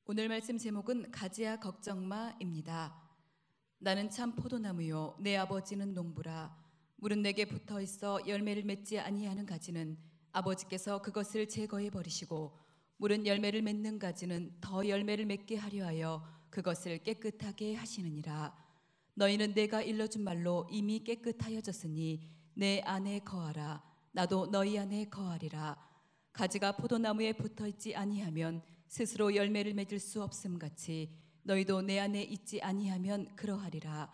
오늘 말씀 제목은 가지야 걱정마입니다. 나는 참 포도나무요 내 아버지는 농부라. 물은 내게 붙어 있어 열매를 맺지 아니하는 가지는 아버지께서 그것을 제거해 버리시고, 물은 열매를 맺는 가지는 더 열매를 맺게 하려 하여 그것을 깨끗하게 하시느니라. 너희는 내가 일러준 말로 이미 깨끗하여졌으니 내 안에 거하라. 나도 너희 안에 거하리라. 가지가 포도나무에 붙어 있지 아니하면 스스로 열매를 맺을 수 없음 같이 너희도 내 안에 있지 아니하면 그러하리라.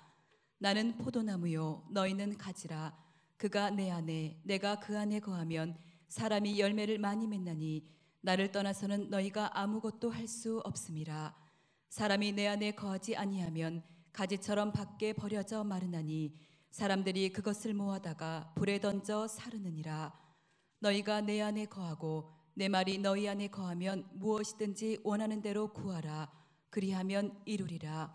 나는 포도나무요 너희는 가지라. 그가 내 안에 내가 그 안에 거하면 사람이 열매를 많이 맺나니 나를 떠나서는 너희가 아무것도 할 수 없음이라. 사람이 내 안에 거하지 아니하면 가지처럼 밖에 버려져 마르나니 사람들이 그것을 모아다가 불에 던져 사르느니라. 너희가 내 안에 거하고 내 말이 너희 안에 거하면 무엇이든지 원하는 대로 구하라. 그리하면 이루리라.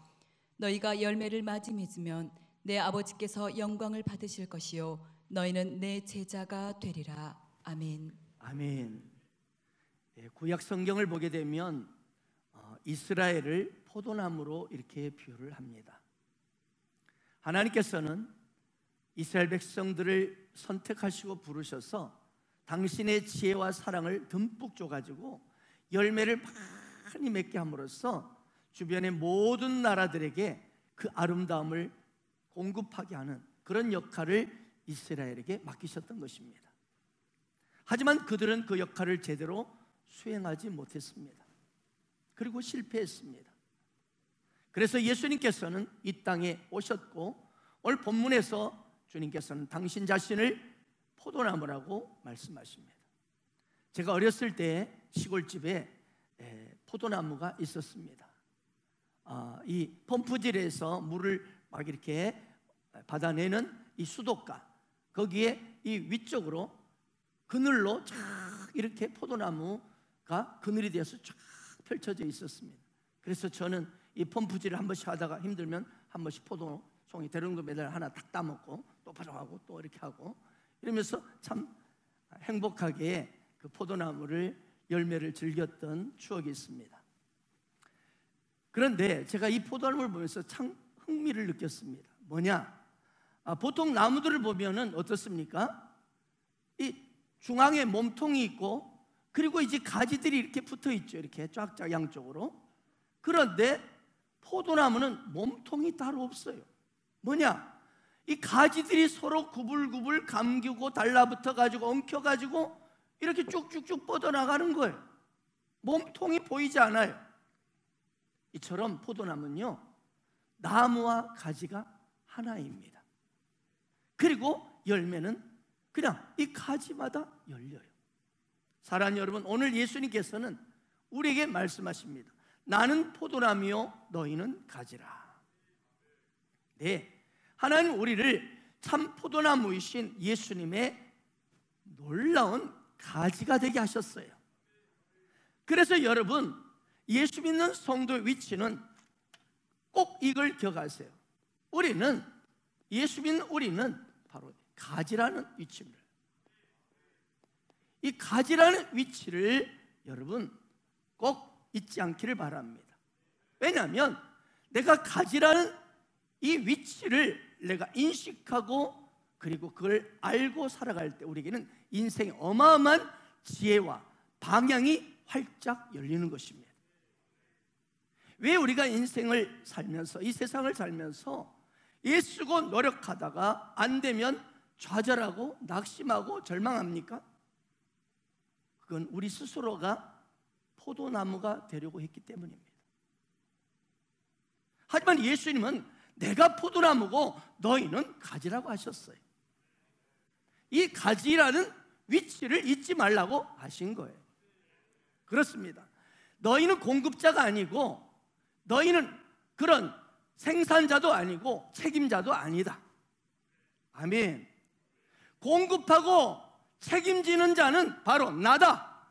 너희가 열매를 많이 맺으면 내 아버지께서 영광을 받으실 것이요 너희는 내 제자가 되리라. 아멘. 아멘. 구약 성경을 보게 되면 이스라엘을 포도나무로 이렇게 비유를 합니다. 하나님께서는 이스라엘 백성들을 선택하시고 부르셔서 당신의 지혜와 사랑을 듬뿍 줘가지고 열매를 많이 맺게 함으로써 주변의 모든 나라들에게 그 아름다움을 공급하게 하는 그런 역할을 이스라엘에게 맡기셨던 것입니다. 하지만 그들은 그 역할을 제대로 수행하지 못했습니다. 그리고 실패했습니다. 그래서 예수님께서는 이 땅에 오셨고, 오늘 본문에서 주님께서는 당신 자신을 포도나무라고 말씀하십니다. 제가 어렸을 때 시골집에 포도나무가 있었습니다. 이 펌프질에서 물을 막 이렇게 받아내는 이 수도가, 거기에 이 위쪽으로 그늘로 쫙 이렇게 포도나무가 그늘이 되어서 쫙 펼쳐져 있었습니다. 그래서 저는 이 펌프질을 한 번씩 하다가 힘들면 한 번씩 포도송이 대롱도 매달 하나 딱 따먹고 또 바로하고 또 이렇게 하고 이러면서 참 행복하게 그 포도나무를 열매를 즐겼던 추억이 있습니다. 그런데 제가 이 포도나무를 보면서 참 흥미를 느꼈습니다. 뭐냐? 보통 나무들을 보면은 어떻습니까? 이 중앙에 몸통이 있고, 그리고 이제 가지들이 이렇게 붙어 있죠. 이렇게 쫙쫙 양쪽으로. 그런데 포도나무는 몸통이 따로 없어요. 뭐냐? 이 가지들이 서로 구불구불 감기고 달라붙어 가지고 엉켜 가지고 이렇게 쭉쭉쭉 뻗어나가는 거예요. 몸통이 보이지 않아요. 이처럼 포도나무는요, 나무와 가지가 하나입니다. 그리고 열매는 그냥 이 가지마다 열려요. 사랑하는 여러분, 오늘 예수님께서는 우리에게 말씀하십니다. 나는 포도나무요 너희는 가지라. 네, 하나님 우리를 참 포도나무이신 예수님의 놀라운 가지가 되게 하셨어요. 그래서 여러분, 예수 믿는 성도의 위치는 꼭 이걸 기억하세요. 우리는, 예수 믿는 우리는 바로 가지라는 위치입니다. 이 가지라는 위치를 여러분 꼭 잊지 않기를 바랍니다. 왜냐하면 내가 가지라는 이 위치를 내가 인식하고 그리고 그걸 알고 살아갈 때 우리에게는 인생의 어마어마한 지혜와 방향이 활짝 열리는 것입니다. 왜 우리가 인생을 살면서, 이 세상을 살면서 애쓰고 노력하다가 안 되면 좌절하고 낙심하고 절망합니까? 그건 우리 스스로가 포도나무가 되려고 했기 때문입니다. 하지만 예수님은 내가 포도나무고 너희는 가지라고 하셨어요. 이 가지라는 위치를 잊지 말라고 하신 거예요. 그렇습니다. 너희는 공급자가 아니고, 너희는 그런 생산자도 아니고 책임자도 아니다. 아멘. 공급하고 책임지는 자는 바로 나다.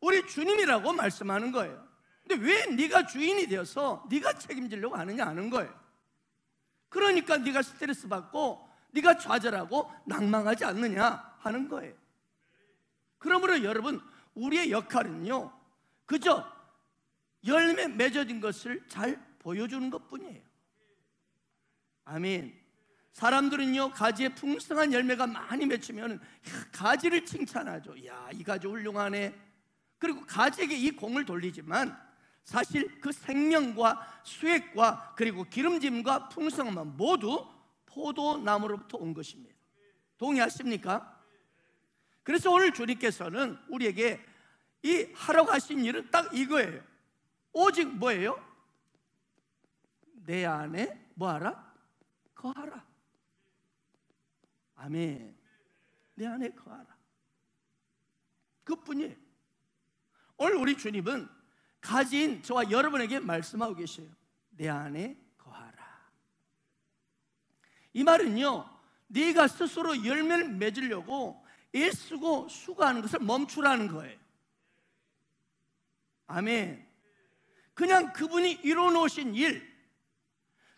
우리 주님이라고 말씀하는 거예요. 근데 왜 네가 주인이 되어서 네가 책임지려고 하느냐 하는 거예요. 그러니까 네가 스트레스 받고 네가 좌절하고 낭망하지 않느냐 하는 거예요. 그러므로 여러분, 우리의 역할은요, 그저 열매 맺어진 것을 잘 보여주는 것뿐이에요. 아멘. 사람들은요, 가지에 풍성한 열매가 많이 맺히면 가지를 칭찬하죠. 야, 이 가지 훌륭하네. 그리고 가지에게 이 공을 돌리지만 사실 그 생명과 수액과 그리고 기름짐과 풍성함은 모두 포도나무로부터 온 것입니다. 동의하십니까? 그래서 오늘 주님께서는 우리에게 이 하라고 하신 일은 딱 이거예요. 오직 뭐예요? 내 안에 뭐하라? 거하라. 아멘. 내 안에 거하라. 그뿐이에요. 오늘 우리 주님은 가진 저와 여러분에게 말씀하고 계셔요. 내 안에 거하라. 이 말은요, 네가 스스로 열매를 맺으려고 애쓰고 수고하는 것을 멈추라는 거예요. 아멘. 그냥 그분이 이뤄놓으신 일,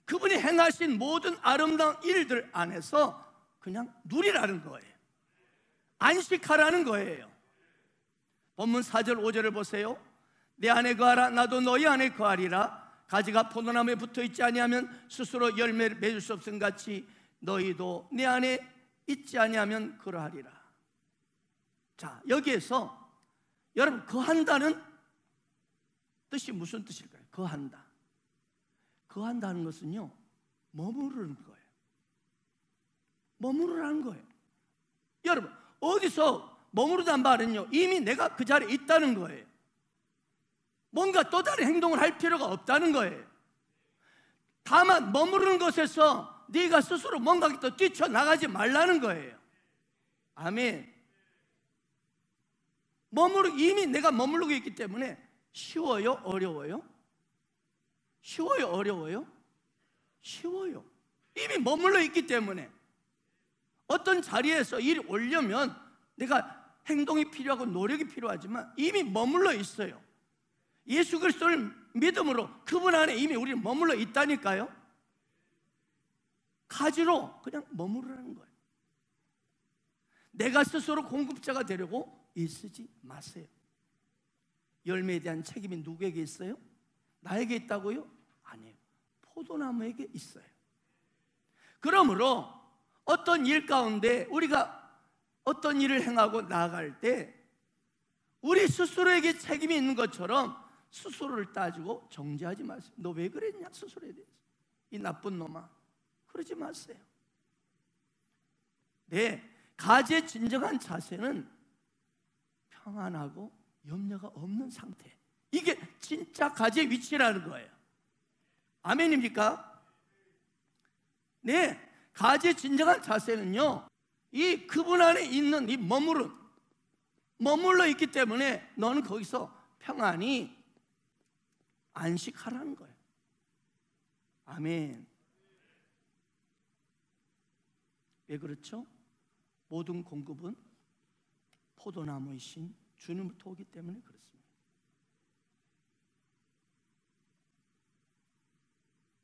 그분이 행하신 모든 아름다운 일들 안에서 그냥 누리라는 거예요. 안식하라는 거예요. 본문 4절 5절을 보세요. 내 안에 거하라. 나도 너희 안에 거하리라. 가지가 포도나무에 붙어있지 아니하면 스스로 열매를 맺을 수 없음 같이 너희도 내 안에 있지 아니하면 그러하리라. 자, 여기에서 여러분, 거한다는 뜻이 무슨 뜻일까요? 거한다. 거한다는 것은요, 머무르는 거예요. 머무르라는 거예요. 여러분, 어디서 머무르단 말은요, 이미 내가 그 자리에 있다는 거예요. 뭔가 또 다른 행동을 할 필요가 없다는 거예요. 다만 머무르는 것에서 네가 스스로 뭔가 또 뛰쳐나가지 말라는 거예요. 아멘. 이미 내가 머무르고 있기 때문에 쉬워요? 어려워요? 쉬워요? 어려워요? 쉬워요. 이미 머물러 있기 때문에 어떤 자리에서 일이 오려면 내가 행동이 필요하고 노력이 필요하지만 이미 머물러 있어요. 예수 그리스도를 믿음으로 그분 안에 이미 우리는 머물러 있다니까요. 가지로 그냥 머무르라는 거예요. 내가 스스로 공급자가 되려고 애쓰지 마세요. 열매에 대한 책임이 누구에게 있어요? 나에게 있다고요? 아니에요. 포도나무에게 있어요. 그러므로 어떤 일 가운데 우리가 어떤 일을 행하고 나아갈 때 우리 스스로에게 책임이 있는 것처럼 스스로를 따지고 정죄하지 마세요. 너 왜 그랬냐? 스스로에 대해서. 이 나쁜 놈아. 그러지 마세요. 네, 가지의 진정한 자세는 평안하고 염려가 없는 상태. 이게 진짜 가지의 위치라는 거예요. 아멘입니까? 네, 가지의 진정한 자세는요, 이 그분 안에 있는 이 머물러 있기 때문에 너는 거기서 평안히 안식하라는 거예요. 아멘. 왜 그렇죠? 모든 공급은 포도나무이신 주님부터 오기 때문에 그렇습니다.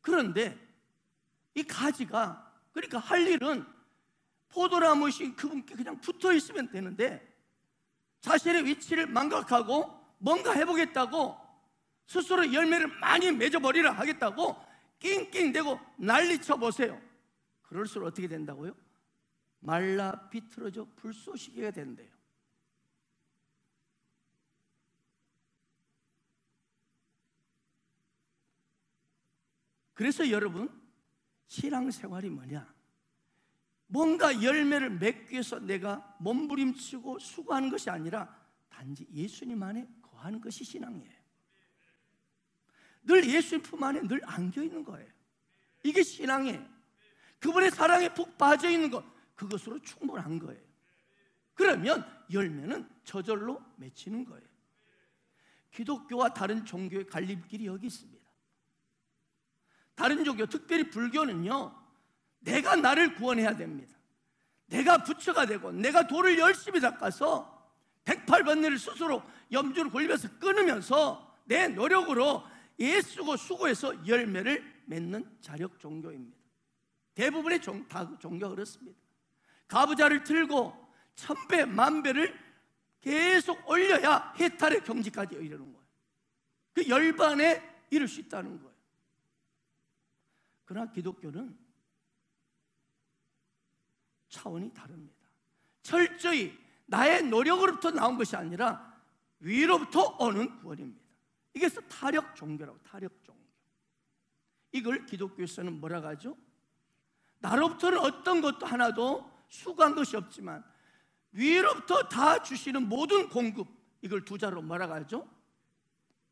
그런데 이 가지가, 그러니까 할 일은 포도나무이신 그분께 그냥 붙어 있으면 되는데 자신의 위치를 망각하고 뭔가 해보겠다고 스스로 열매를 많이 맺어버리라 하겠다고 낑낑대고 난리쳐 보세요. 그럴수록 어떻게 된다고요? 말라 비틀어져 불쏘시개가 된대요. 그래서 여러분, 신앙생활이 뭐냐? 뭔가 열매를 맺기 위해서 내가 몸부림치고 수고하는 것이 아니라 단지 예수님 안에 거하는 것이 신앙이에요. 늘 예수님 품 안에 늘 안겨있는 거예요. 이게 신앙이에요. 그분의 사랑에 푹 빠져있는 것, 그것으로 충분한 거예요. 그러면 열매는 저절로 맺히는 거예요. 기독교와 다른 종교의 갈림길이 여기 있습니다. 다른 종교, 특별히 불교는요, 내가 나를 구원해야 됩니다. 내가 부처가 되고 내가 돌을 열심히 닦아서 108번뇌를 스스로 염주를 골면서 끊으면서 내 노력으로 애쓰고 수고해서 열매를 맺는 자력 종교입니다. 대부분의 종교가 그렇습니다. 가부좌를 들고 천배 만배를 계속 올려야 해탈의 경지까지 이르는 거예요. 그 열반에 이를 수 있다는 거예요. 그러나 기독교는 차원이 다릅니다. 철저히 나의 노력으로부터 나온 것이 아니라 위로부터 오는 구원입니다. 이게 타력 종교라고, 타력 종교. 이걸 기독교에서는 뭐라고 하죠? 나로부터는 어떤 것도 하나도 수고한 것이 없지만 위로부터 다 주시는 모든 공급, 이걸 두 자로 뭐라고 하죠?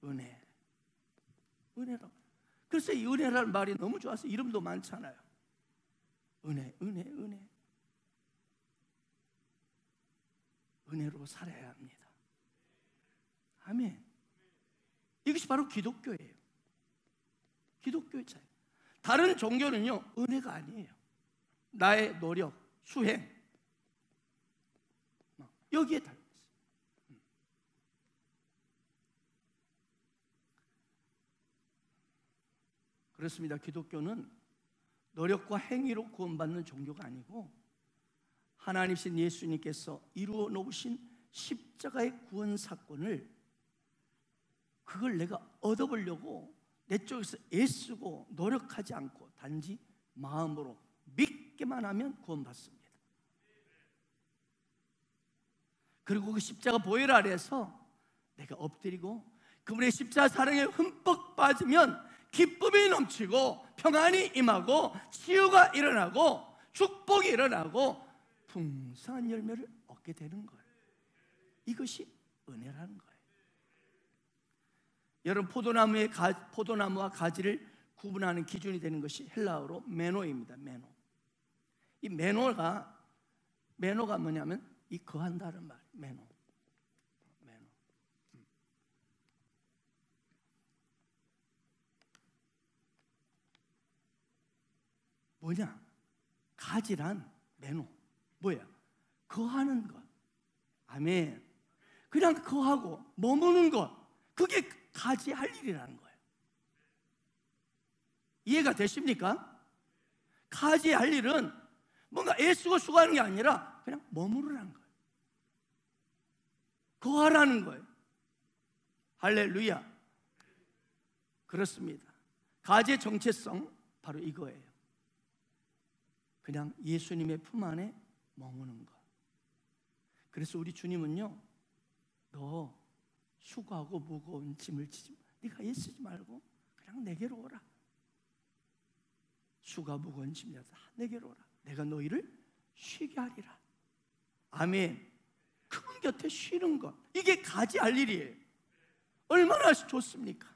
은혜. 은혜라고. 그래서 이 은혜라는 말이 너무 좋아서 이름도 많잖아요. 은혜, 은혜, 은혜. 은혜로 살아야 합니다. 아멘. 이것이 바로 기독교예요. 기독교의 차이. 다른 종교는요, 은혜가 아니에요. 나의 노력, 수행, 여기에 달려 있어요. 그렇습니다. 기독교는 노력과 행위로 구원받는 종교가 아니고 하나님이신 예수님께서 이루어 놓으신 십자가의 구원 사건을, 그걸 내가 얻어보려고 내 쪽에서 애쓰고 노력하지 않고 단지 마음으로 믿기만 하면 구원받습니다. 그리고 그 십자가 보혈 아래에서 내가 엎드리고 그분의 십자가 사랑에 흠뻑 빠지면 기쁨이 넘치고 평안이 임하고 치유가 일어나고 축복이 일어나고 풍성한 열매를 얻게 되는 거예요. 이것이 은혜라는 거예요. 여러분, 포도나무와 가지를 구분하는 기준이 되는 것이 헬라어로 메노입니다. 메노. 이 메노가 뭐냐면 이 거한다는 말. 메노. 뭐냐? 가지란 메노. 뭐야? 거하는 것. 아멘. 그냥 거하고 머무는 것. 그게 가지 할 일이라는 거예요. 이해가 되십니까? 가지 할 일은 뭔가 애쓰고 수고하는 게 아니라 그냥 머무르라는 거예요. 거하라는 거예요. 할렐루야. 그렇습니다. 가지의 정체성 바로 이거예요. 그냥 예수님의 품 안에 머무는 것. 그래서 우리 주님은요, 너 수고하고 무거운 짐을 지지 마. 네가 애쓰지 말고 그냥 내게로 오라. 수고가 무거운 짐이라 내게로 오라. 내가 너희를 쉬게 하리라. 아멘. 그분 곁에 쉬는 것, 이게 가지 할 일이에요. 얼마나 좋습니까?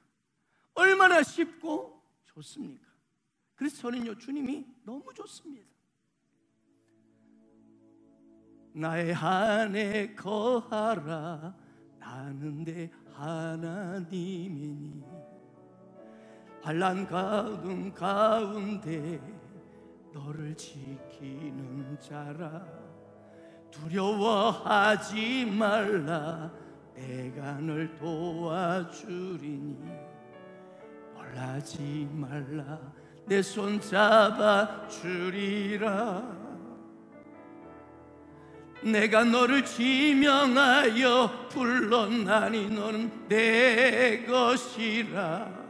얼마나 쉽고 좋습니까? 그래서 저는요, 주님이 너무 좋습니다. 나의 안에 거하라. 나는 내 하나님이니 환난 가운데 너를 지키는 자라. 두려워하지 말라. 내가 널 도와주리니 놀라지 말라. 내 손 잡아주리라. 내가 너를 지명하여 불렀나니 너는 내 것이라.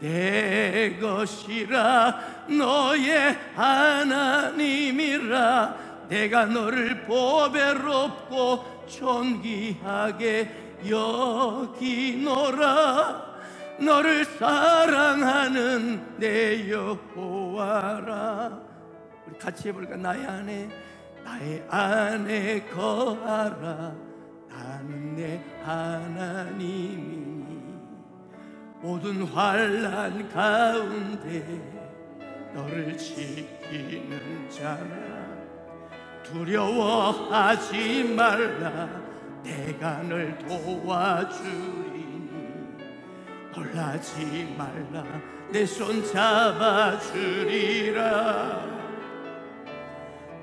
내 것이라. 너의 하나님이라. 내가 너를 보배롭고 존귀하게 여기노라. 너를 사랑하는 내 여호와라. 우리 같이 해볼까? 나의 안에 거하라. 나는 내 하나님이니 모든 환난 가운데 너를 지키는 자라. 두려워하지 말라. 내가 널 도와주리니 놀라지 말라. 내 손 잡아주리라.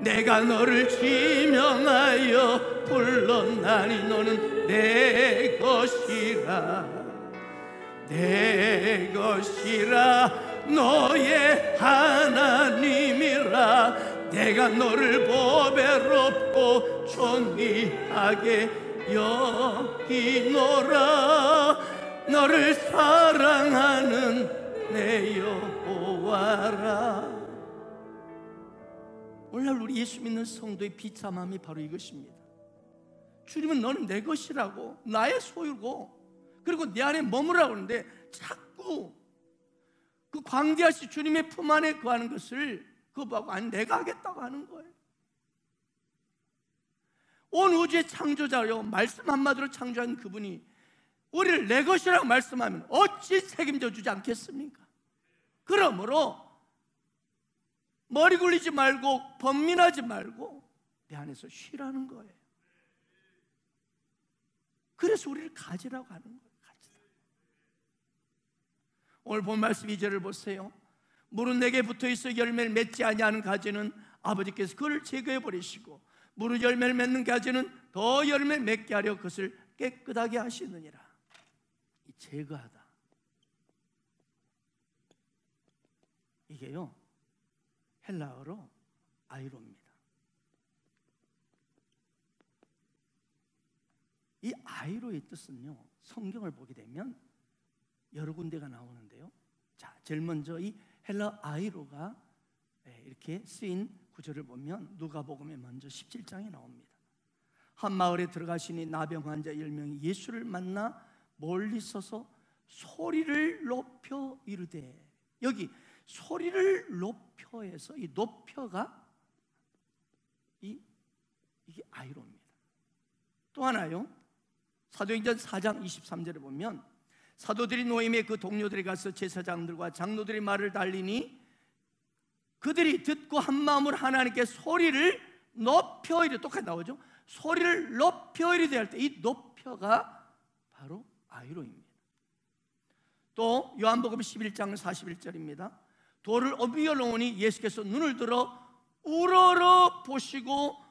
내가 너를 지명하여 불렀나니 너는 내 것이라. 내 것이라. 너의 하나님이라. 내가 너를 보배롭고 존귀하게 여기노라. 너를 사랑하는 내 여호와라. 오늘날 우리 예수 믿는 성도의 비참함이 바로 이것입니다. 주님은 너는 내 것이라고, 나의 소유고, 그리고 내 안에 머무라고 하는데 자꾸 그 광대하신 주님의 품 안에 거하는 것을 그거하고 아니 내가 하겠다고 하는 거예요. 온 우주의 창조자요, 말씀 한마디로 창조한 그분이 우리를 내 것이라고 말씀하면 어찌 책임져 주지 않겠습니까? 그러므로 머리 굴리지 말고 번민하지 말고 내 안에서 쉬라는 거예요. 그래서 우리를 가지라고 하는 거예요. 가지라. 오늘 본 말씀 2절을 보세요. 무릇 내게 붙어있어 열매를 맺지 아니하는 가지는 아버지께서 그를 제거해 버리시고 무릇 열매를 맺는 가지는 더 열매 맺게 하려 그것을 깨끗하게 하시느니라. 이 제거하다, 이게요 헬라어로 아이로입니다. 이 아이로의 뜻은요, 성경을 보게 되면 여러 군데가 나오는데요. 자, 제일 먼저 이 헬라 아이로가 이렇게 쓰인 구절을 보면 누가복음에 먼저 17장에 나옵니다. 한 마을에 들어가시니 나병 환자 10명이 예수를 만나 멀리 서서 소리를 높여 이르되, 여기 소리를 높여해서 이 높여가 이게 아이로입니다. 또 하나요, 사도행전 4장 23절에 보면 사도들이 노임에 그 동료들이 가서 제사장들과 장로들의 말을 달리니 그들이 듣고 한 마음으로 하나님께 소리를 높여 이르되, 똑같이 나오죠. 소리를 높여 이르되 할 때 이 높여가 바로 아이로입니다. 또 요한복음 11장 41절입니다. 돌을 엎어 놓으니 예수께서 눈을 들어 우러러 보시고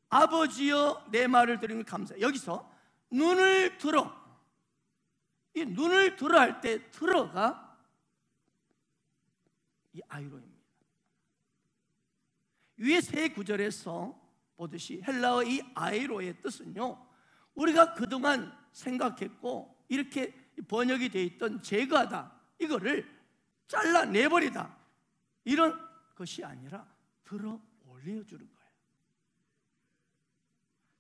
아버지여 내 말을 들으니 감사해. 여기서 눈을 들어, 이 눈을 들어 할 때 들어가 이 아이로입니다. 위에 세 구절에서 보듯이 헬라어 이 아이로의 뜻은요, 우리가 그동안 생각했고 이렇게 번역이 되어 있던 제거하다, 이거를 잘라내버리다, 이런 것이 아니라 들어 올려주는 거예요.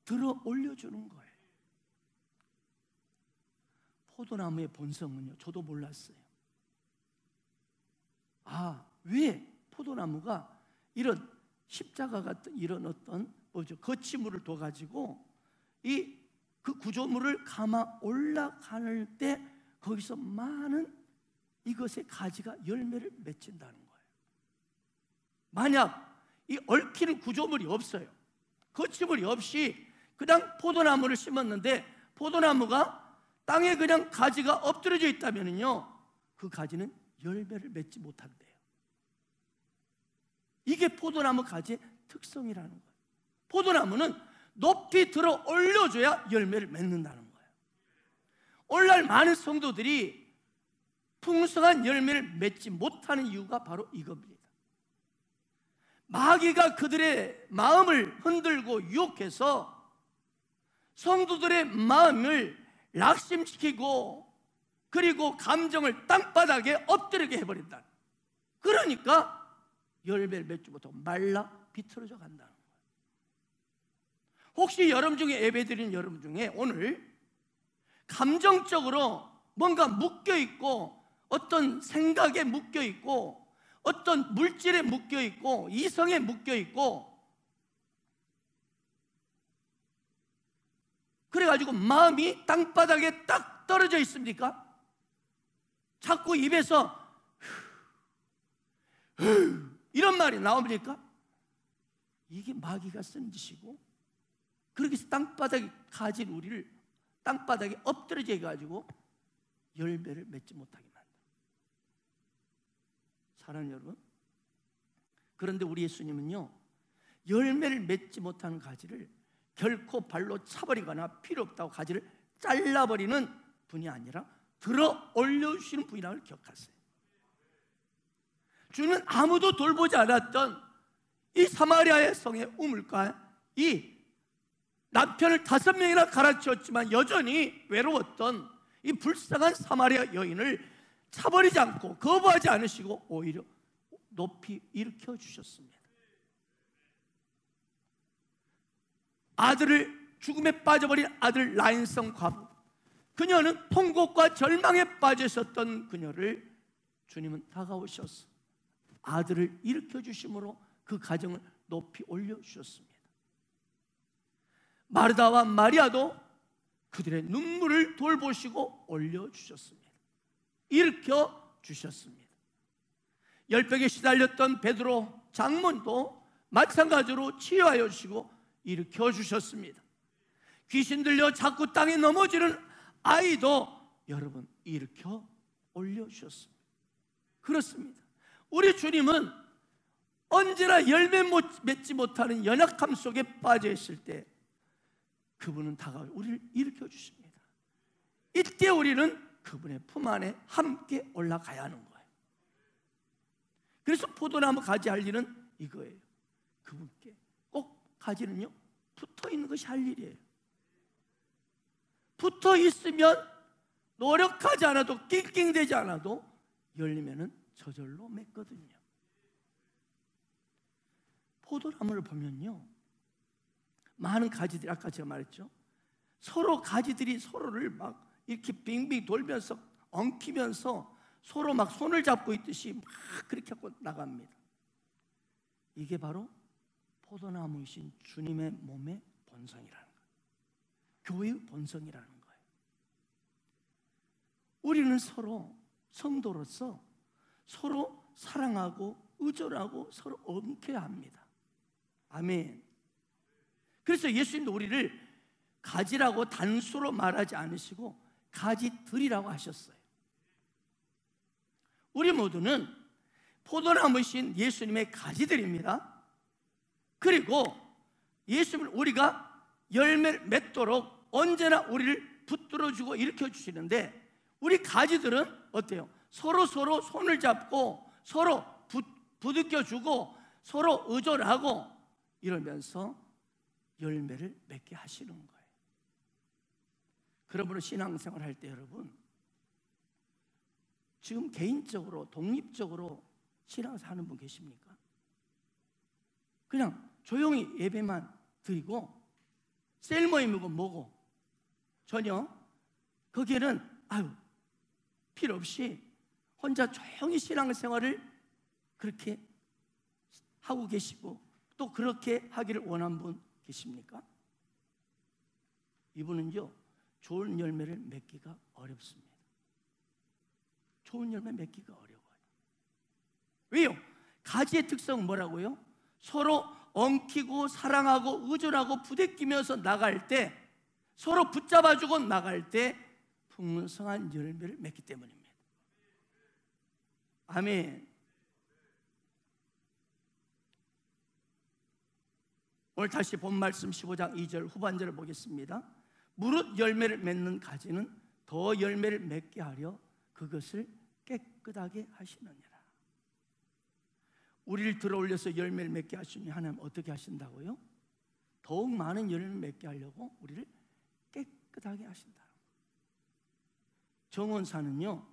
들어 올려주는 거예요. 포도나무의 본성은요, 저도 몰랐어요. 아, 왜 포도나무가 이런 십자가 같은 이런 어떤 거치물을 둬가지고 그 구조물을 감아 올라갈 때 거기서 많은 이것의 가지가 열매를 맺힌다는 거예요. 만약 이 얽히는 구조물이 없어요, 거치물이 없이 그냥 포도나무를 심었는데 포도나무가 땅에 그냥 가지가 엎드려져 있다면요, 그 가지는 열매를 맺지 못한대요. 이게 포도나무 가지의 특성이라는 거예요. 포도나무는 높이 들어 올려줘야 열매를 맺는다는 거예요. 오늘날 많은 성도들이 풍성한 열매를 맺지 못하는 이유가 바로 이겁니다. 마귀가 그들의 마음을 흔들고 유혹해서 성도들의 마음을 낙심시키고 그리고 감정을 땅바닥에 엎드리게 해버린다. 그러니까 열매를 맺지 못하고 말라 비틀어져 간다는 거예요. 혹시 여러분 중에, 예배드리는 여러분 중에 오늘 감정적으로 뭔가 묶여있고 어떤 생각에 묶여있고 어떤 물질에 묶여있고 이성에 묶여있고 그래가지고 마음이 땅바닥에 딱 떨어져 있습니까? 자꾸 입에서 이런 말이 나옵니까? 이게 마귀가 쓴 짓이고, 그렇게 해서 땅바닥에 가진 우리를 땅바닥에 엎드려져 해가지고 열매를 맺지 못하게 만든다. 사랑하는 여러분, 그런데 우리 예수님은요, 열매를 맺지 못하는 가지를 결코 발로 차버리거나 필요 없다고 가지를 잘라버리는 분이 아니라 들어 올려주시는 분이라는 걸 기억하세요. 주님은 아무도 돌보지 않았던 이 사마리아의 성의 우물가, 이 남편을 5명이나 갈아치웠지만 여전히 외로웠던 이 불쌍한 사마리아 여인을 차버리지 않고 거부하지 않으시고 오히려 높이 일으켜 주셨습니다. 아들을 죽음에 빠져버린 아들 라인성 과부, 그녀는 통곡과 절망에 빠져 있었던 그녀를 주님은 다가오셔서 아들을 일으켜 주심으로 그 가정을 높이 올려 주셨습니다. 마르다와 마리아도 그들의 눈물을 돌보시고 올려 주셨습니다. 일으켜 주셨습니다. 열병에 시달렸던 베드로 장문도 마찬가지로 치유하여 주시고 일으켜 주셨습니다. 귀신 들려 자꾸 땅에 넘어지는 아이도 여러분 일으켜 올려 주셨습니다. 그렇습니다. 우리 주님은 언제나 열매 맺지 못하는 연약함 속에 빠져 있을 때 그분은 다가와 우리를 일으켜 주십니다. 이때 우리는 그분의 품 안에 함께 올라가야 하는 거예요. 그래서 포도나무 가지 할 일은 이거예요. 그분께 꼭 가지는요 붙어 있는 것이 할 일이에요. 붙어 있으면 노력하지 않아도 낑낑대지 않아도 열리면은 저절로 맺거든요. 포도나무를 보면요 많은 가지들이 아까 제가 말했죠. 서로 가지들이 서로를 막 이렇게 빙빙 돌면서 엉키면서 서로 막 손을 잡고 있듯이 막 그렇게 하고 나갑니다. 이게 바로 포도나무이신 주님의 몸의 본성이라는 거예요. 교회의 본성이라는 거예요. 우리는 서로 성도로서 서로 사랑하고 의존하고 서로 엉켜야 합니다. 아멘. 그래서 예수님도 우리를 가지라고 단수로 말하지 않으시고 가지들이라고 하셨어요. 우리 모두는 포도나무이신 예수님의 가지들입니다. 그리고 예수님을 우리가 열매를 맺도록 언제나 우리를 붙들어주고 일으켜주시는데 우리 가지들은 어때요? 서로 손을 잡고 서로 부딪혀주고 서로 의존하고 이러면서 열매를 맺게 하시는 거예요. 그러므로 신앙생활 할 때 여러분 지금 개인적으로 독립적으로 신앙생활 하는 분 계십니까? 그냥 조용히 예배만 드리고 셀 모임이고 뭐고 전혀 거기에는 필요 없이 혼자 조용히 신앙생활을 그렇게 하고 계시고 또 그렇게 하기를 원하는 분 계십니까? 이분은요 좋은 열매를 맺기가 어렵습니다. 좋은 열매 맺기가 어려워요. 왜요? 가지의 특성은 뭐라고요? 서로 엉키고 사랑하고 의존하고 부대끼면서 나갈 때 서로 붙잡아주고 나갈 때 풍성한 열매를 맺기 때문입니다. 아멘. 오늘 다시 본 말씀 15장 2절 후반절을 보겠습니다. 무릇 열매를 맺는 가지는 더 열매를 맺게 하려 그것을 깨끗하게 하시느니라. 우리를 들어올려서 열매를 맺게 하시면 하나님 어떻게 하신다고요? 더욱 많은 열매를 맺게 하려고 우리를 깨끗하게 하신다. 정원사는요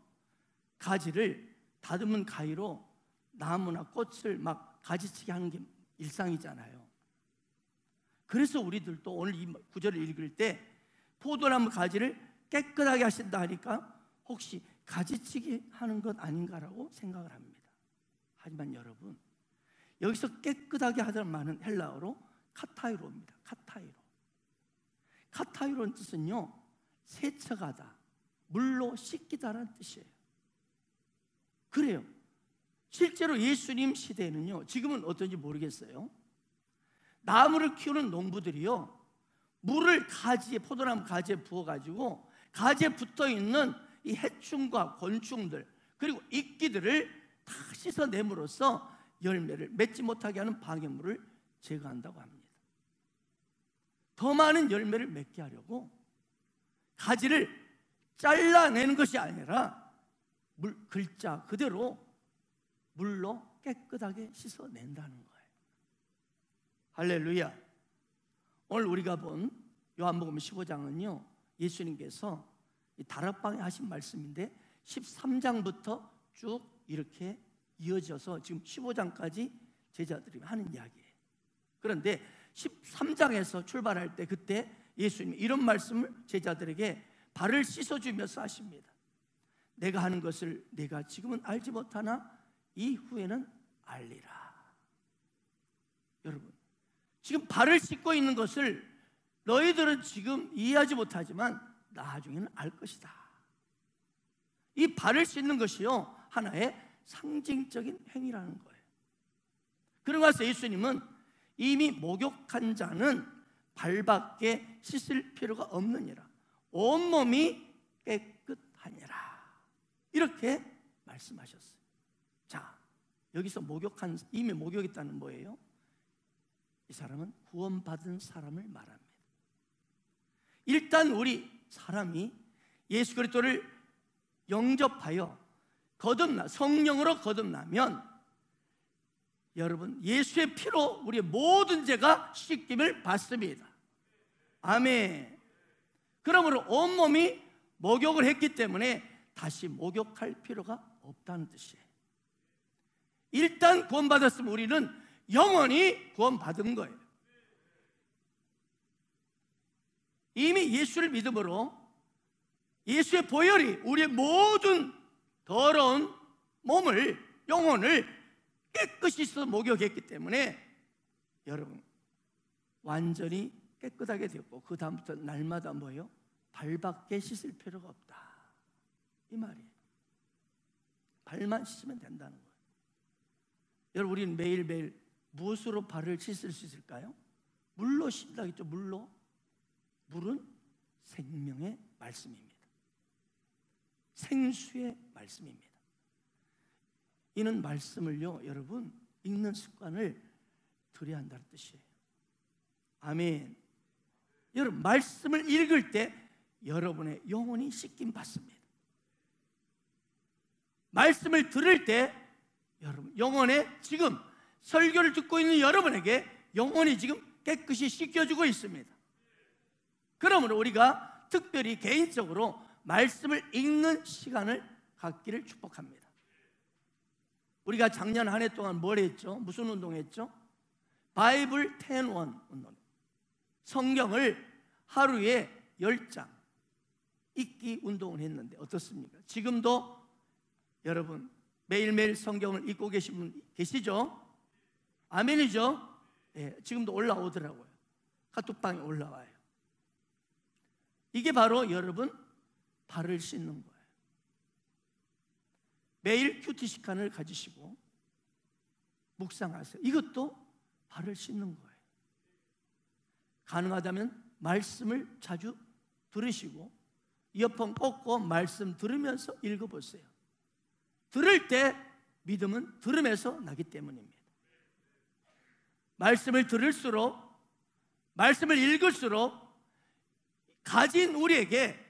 가지를 다듬은 가위로 나무나 꽃을 막 가지치기 하는 게 일상이잖아요. 그래서 우리들도 오늘 이 구절을 읽을 때 포도나무 가지를 깨끗하게 하신다 하니까 혹시 가지치기 하는 것 아닌가라고 생각을 합니다. 하지만 여러분 여기서 깨끗하게 하다는 말은 헬라어로 카타이로입니다. 카타이로는 뜻은요 세척하다, 물로 씻기다라는 뜻이에요. 그래요. 실제로 예수님 시대에는요 지금은 어떤지 모르겠어요. 나무를 키우는 농부들이요 물을 가지에 포도나무 가지에 부어가지고 가지에 붙어있는 이 해충과 곤충들 그리고 이끼들을 다 씻어냄으로써 열매를 맺지 못하게 하는 방해물을 제거한다고 합니다. 더 많은 열매를 맺게 하려고 가지를 잘라내는 것이 아니라 글자 그대로 물로 깨끗하게 씻어낸다는 거예요. 할렐루야. 오늘 우리가 본 요한복음 15장은요 예수님께서 이 다락방에 하신 말씀인데 13장부터 쭉 이렇게 이어져서 지금 15장까지 제자들이 하는 이야기예요. 그런데 13장에서 출발할 때 그때 예수님이 이런 말씀을 제자들에게 발을 씻어주면서 하십니다. 내가 하는 것을 내가 지금은 알지 못하나 이후에는 알리라. 여러분, 지금 발을 씻고 있는 것을 너희들은 지금 이해하지 못하지만 나중에는 알 것이다. 이 발을 씻는 것이요, 하나의 상징적인 행위라는 거예요. 그러면서 예수님은 이미 목욕한 자는 발밖에 씻을 필요가 없느니라. 온몸이 깨끗하니라. 이렇게 말씀하셨어요. 자, 여기서 이미 목욕했다는 뭐예요? 이 사람은 구원받은 사람을 말합니다. 일단 우리 사람이 예수 그리스도를 영접하여 성령으로 거듭나면 여러분, 예수의 피로 우리의 모든 죄가 씻김을 받습니다. 아멘. 그러므로 온몸이 목욕을 했기 때문에 다시 목욕할 필요가 없다는 뜻이에요. 일단 구원받았으면 우리는 영원히 구원받은 거예요. 이미 예수를 믿음으로 예수의 보혈이 우리의 모든 더러운 몸을, 영혼을 깨끗이 씻어 목욕했기 때문에 여러분 완전히 깨끗하게 되었고, 그 다음부터 날마다 뭐예요? 발밖에 씻을 필요가 없다, 이 말이에요. 발만 씻으면 된다는 거예요. 여러분, 우리는 매일매일 무엇으로 발을 씻을 수 있을까요? 물로 씻다겠죠. 물로. 물은 생명의 말씀입니다. 생수의 말씀입니다. 이는 말씀을요, 여러분, 읽는 습관을 들여야 한다는 뜻이에요. 아멘. 여러분, 말씀을 읽을 때 여러분의 영혼이 씻김 받습니다. 말씀을 들을 때 여러분 영혼에, 지금 설교를 듣고 있는 여러분에게 영혼이 지금 깨끗이 씻겨주고 있습니다. 그러므로 우리가 특별히 개인적으로 말씀을 읽는 시간을 갖기를 축복합니다. 우리가 작년 한 해 동안 뭘 했죠? 무슨 운동했죠? 바이블 10원 운동. 성경을 하루에 10장 읽기 운동을 했는데 어떻습니까? 지금도 여러분 매일매일 성경을 읽고 계신 분 계시죠? 아멘이죠? 예, 지금도 올라오더라고요. 카톡방에 올라와요. 이게 바로 여러분 발을 씻는 거예요. 매일 큐티 시간을 가지시고 묵상하세요. 이것도 발을 씻는 거예요. 가능하다면 말씀을 자주 들으시고 이어폰 꽂고 말씀 들으면서 읽어보세요. 들을 때 믿음은 들음에서 나기 때문입니다. 말씀을 들을수록, 말씀을 읽을수록 가진 우리에게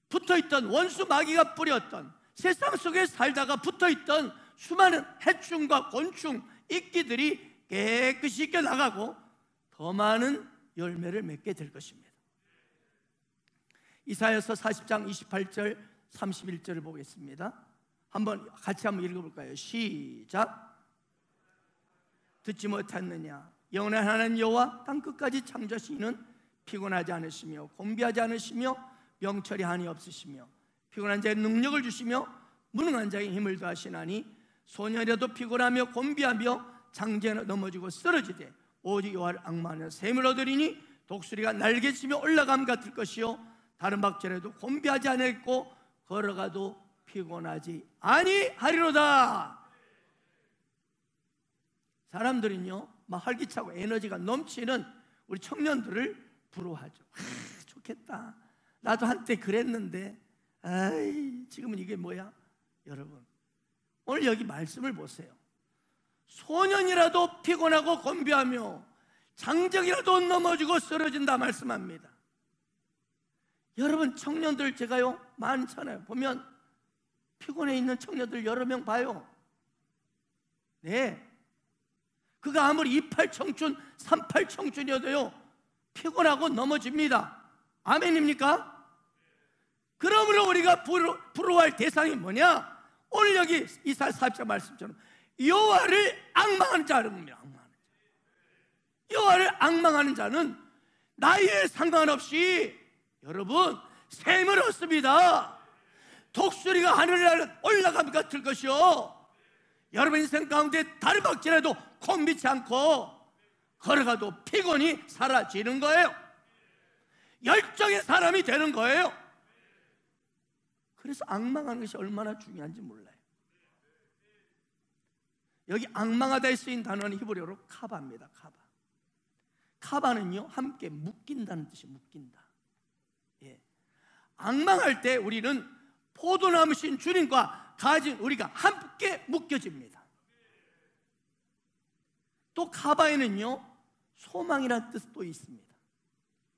붙어있던 원수 마귀가 뿌렸던, 세상 속에 살다가 붙어있던 수많은 해충과 곤충, 이끼들이 깨끗이 씻겨나가고 더 많은 열매를 맺게 될 것입니다. 이사야서 40장 28절 31절을 보겠습니다. 같이 한번 읽어볼까요? 시작. 듣지 못했느냐? 영원한 하나님 여호와 땅끝까지 창조하신 이는 피곤하지 않으시며 곤비하지 않으시며 명철이 한이 없으시며 피곤한 자의 능력을 주시며 무능한 자의 힘을 더하시나니 소년이라도 피곤하며 곤비하며 장제나 넘어지고 쓰러지되 오직 여호와를 앙망하는 샘을 얻으리니 독수리가 날개치며 올라감 같을 것이요 다른 박제라도 곤비하지 않았고 걸어가도 피곤하지 아니하리로다. 사람들은요 막 활기차고 에너지가 넘치는 우리 청년들을 부러워하죠. 좋겠다, 나도 한때 그랬는데 지금은 이게 뭐야? 여러분 오늘 여기 말씀을 보세요. 소년이라도 피곤하고 곤비하며 장정이라도 넘어지고 쓰러진다 말씀합니다. 여러분 청년들 제가요 많잖아요. 보면 피곤해 있는 청년들 여러 명 봐요. 네, 그가 아무리 28 청춘 38 청춘이어도요 피곤하고 넘어집니다. 아멘입니까? 그러므로 우리가 부러워할 대상이 뭐냐? 오늘 여기 이사야 40장 말씀처럼 여호와를 앙망하는 자는 겁니다. 여호와를 앙망하는 자는 나이에 상관없이 여러분 샘을 얻습니다. 독수리가 하늘을 올라가면 같을 것이요, 여러분 인생 가운데 달을 박질해도 콤비치 않고 걸어가도 피곤이 사라지는 거예요. 열정의 사람이 되는 거예요. 그래서 앙망하는 것이 얼마나 중요한지 몰라요. 여기 앙망하다에 쓰인 단어는 히브리어로 카바입니다. 카바는요 함께 묶인다는 뜻이 묶인다. 예. 앙망할 때 우리는 포도나무신 주님과 가진 우리가 함께 묶여집니다. 또 카바에는요 소망이라는 뜻도 있습니다.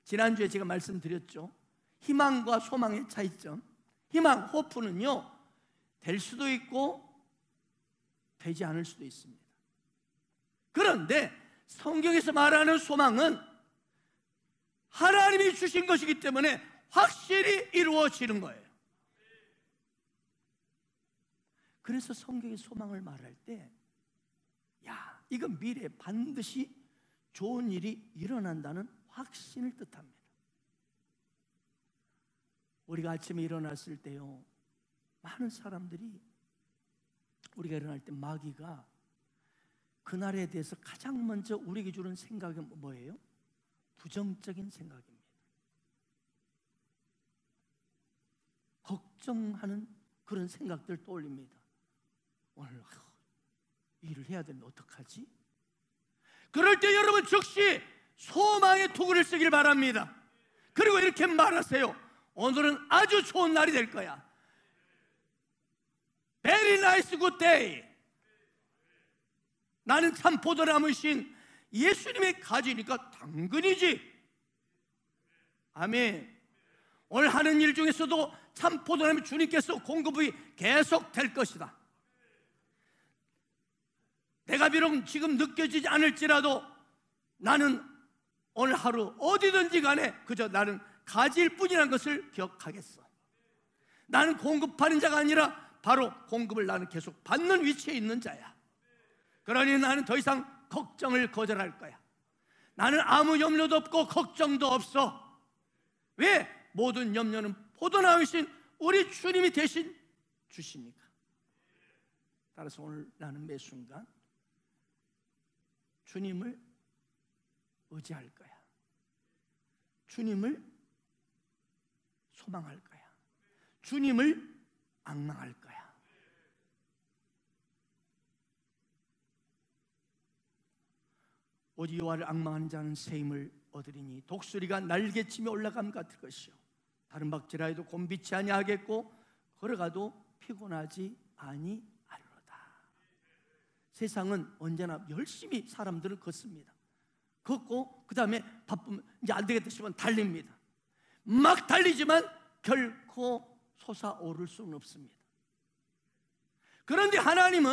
지난주에 제가 말씀드렸죠. 희망과 소망의 차이점. 희망, 호프는요 될 수도 있고 되지 않을 수도 있습니다. 그런데 성경에서 말하는 소망은 하나님이 주신 것이기 때문에 확실히 이루어지는 거예요. 그래서 성경의 소망을 말할 때 이건 미래에 반드시 좋은 일이 일어난다는 확신을 뜻합니다. 우리가 아침에 일어났을 때요 많은 사람들이 우리가 일어날 때 마귀가 그날에 대해서 가장 먼저 우리에게 주는 생각은 뭐예요? 부정적인 생각입니다. 걱정하는 그런 생각들 떠올립니다. 오늘 일을 해야 되는데 어떡하지? 그럴 때 여러분 즉시 소망의 투구를 쓰길 바랍니다. 그리고 이렇게 말하세요. 오늘은 아주 좋은 날이 될 거야. Very nice good day. 나는 참 포도나무신 예수님의 가지니까 당근이지. 아멘. 오늘 하는 일 중에서도 참 포도나무 주님께서 공급이 계속 될 것이다. 내가 비록 지금 느껴지지 않을지라도 나는 오늘 하루 어디든지 간에 그저 나는 가지일 뿐이라는 것을 기억하겠어. 나는 공급하는 자가 아니라 바로 공급을 나는 계속 받는 위치에 있는 자야. 그러니 나는 더 이상 걱정을 거절할 거야. 나는 아무 염려도 없고 걱정도 없어. 왜? 모든 염려는 포도나무이신 우리 주님이 대신 주시니까. 따라서 오늘 나는 매 순간 주님을 의지할 거야. 주님을 소망할 거야. 주님을 앙망할 거야. 오직 여호와를 앙망하는 자는 새 힘을 얻으리니 독수리가 날개치며 올라감 같을 것이요 다른 박질하여도 곤비치 아니하겠고 걸어가도 피곤하지 아니하리로다. 세상은 언제나 열심히 사람들은 걷습니다. 걷고 그 다음에 바쁘면 이제 안 되겠다 싶으면 달립니다. 막 달리지만 결코 솟아오를 수는 없습니다. 그런데 하나님